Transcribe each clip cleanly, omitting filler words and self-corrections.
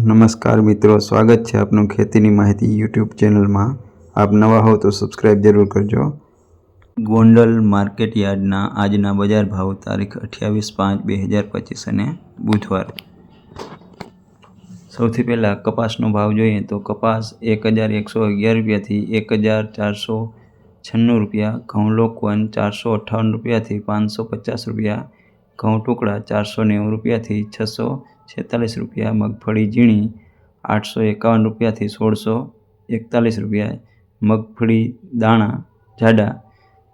નમસ્કાર મિત્રો, સ્વાગત છે આપનું ખેતીની માહિતી યુટ્યુબ ચેનલમાં। આપ નવા હો તો સબસ્ક્રાઇબ જરૂર કરજો। ગોંડલ માર્કેટ યાર્ડના આજના બજાર ભાવ તારીખ 28/5/2025 અને બુધવાર। સૌથી પહેલાં કપાસનો ભાવ જોઈએ તો કપાસ 1111 રૂપિયાથી 1496 રૂપિયા, ઘઉં લોકવન 458 રૂપિયાથી 550 રૂપિયા, ઘઉં ટુકડા 490 રૂપિયાથી 646 રૂપિયા, મગફળી ઝીણી 851 રૂપિયાથી 1641 રૂપિયા, મગફળી દાણા જાડા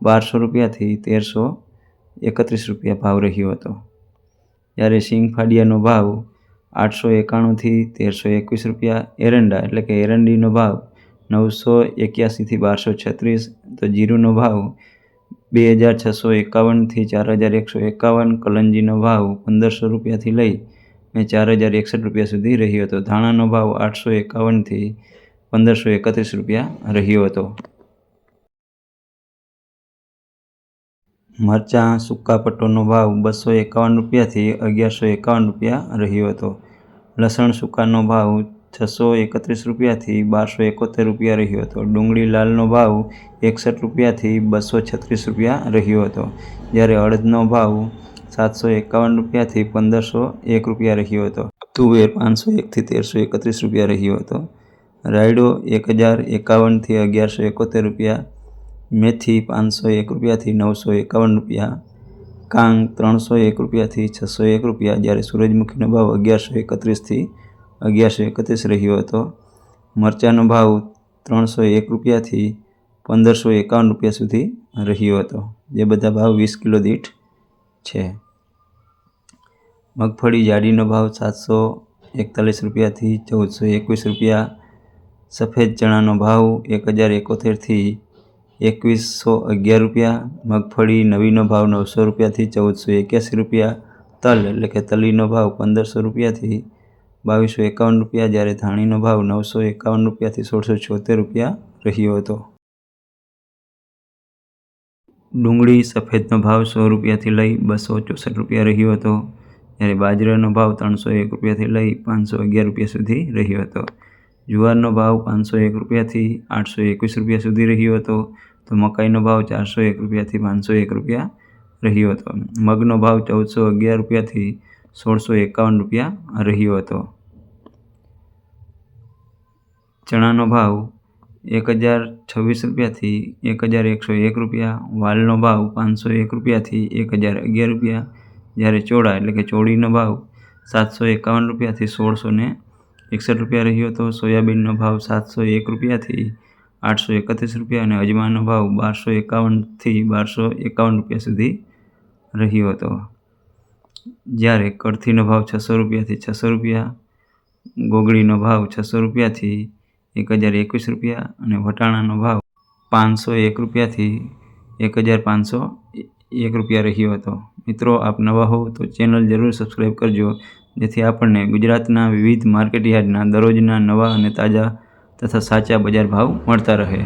1200 રૂપિયાથી 1331 રૂપિયા ભાવ રહ્યો હતો। જ્યારે સિંગફાડિયાનો ભાવ 891થી 1321 રૂપિયા, એરંડા એટલે કે એરંડીનો ભાવ 981થી 1236, તો જીરુનો ભાવ 2651થી 4151, કલંજીનો ભાવ 1500 રૂપિયાથી લઈ ને 4061 રૂપિયા સુધી રહ્યો હતો। ધાણાનો ભાવ 851થી 1531 રૂપિયા રહ્યો હતો। મરચાં સૂકા પટ્ટોનો ભાવ 251 રૂપિયાથી 1151 રૂપિયા રહ્યો હતો। લસણ સૂકાનો ભાવ 631 રૂપિયાથી 1271 રૂપિયા રહ્યો હતો। ડુંગળી લાલનો ભાવ 61 રૂપિયાથી 236 રૂપિયા રહ્યો હતો। જ્યારે અડદનો ભાવ 751 રૂપિયાથી 1501 રૂપિયા રહ્યો હતો। તુવેર 501થી 1331 રૂપિયા રહ્યો હતો। રાયડો 1051થી 1171 રૂપિયા, મેથી 501 રૂપિયાથી 951 રૂપિયા, કાંગ 301 રૂપિયાથી 601 રૂપિયા, જ્યારે સૂરજમુખીનો ભાવ 1131થી 1131 રહ્યો હતો। મરચાંનો ભાવ 301 રૂપિયાથી 1551 રૂપિયા સુધી રહ્યો હતો। જે બધા ભાવ 20 કિલો દીઠ છે। મગફળી જાડીનો ભાવ 741 રૂપિયાથી 1421 રૂપિયા, સફેદ ચણાનો ભાવ 1071થી 2111 રૂપિયા, મગફળી નવીનો ભાવ 900 રૂપિયાથી 1481 રૂપિયા, તલ એટલે કે તલીનો ભાવ 1500 રૂપિયાથી 2251 રૂપિયા, જ્યારે ધાણીનો ભાવ 951 રૂપિયાથી 1676 રૂપિયા રહ્યો હતો। ડુંગળી સફેદનો ભાવ 100 રૂપિયાથી લઈ 264 રૂપિયા રહ્યો હતો, જ્યારે બાજરાનો ભાવ 301 રૂપિયાથી લઈ 511 રૂપિયા સુધી રહ્યો હતો। જુવારનો ભાવ 501 રૂપિયાથી 821 રૂપિયા સુધી રહ્યો હતો, તો મકાઈનો ભાવ 401 રૂપિયાથી 501 રૂપિયા રહ્યો હતો। મગનો ભાવ 1411 રૂપિયાથી 1651 રૂપિયા રહ્યો હતો। ચણાનો ભાવ 1026 રૂપિયાથી 1101 રૂપિયા, વાલનો ભાવ 501 રૂપિયાથી 1011 રૂપિયા, જ્યારે ચોળા એટલે કે ચોળીનો ભાવ 751 રૂપિયાથી 1661 રૂપિયા રહ્યો હતો। સોયાબીનનો ભાવ 701 રૂપિયાથી 831 રૂપિયા અને અજમાનો ભાવ 1251થી 1251 રૂપિયા સુધી રહ્યો હતો। જ્યારે કળથીનો ભાવ 600 રૂપિયાથી 600 રૂપિયા, ગોગળીનો ભાવ 600 રૂપિયાથી 1021 રૂપિયા અને વટાણાનો ભાવ 501 રૂપિયાથી 1501 રૂપિયા રહ્યો હતો। મિત્રો, આપ નવા હો તો ચેનલ જરૂર સબસ્ક્રાઈબ કરજો, જેથી આપણને ગુજરાતના વિવિધ માર્કેટ યાર્ડના દરરોજના નવા અને તાજા તથા સાચા બજાર ભાવ મળતા રહે।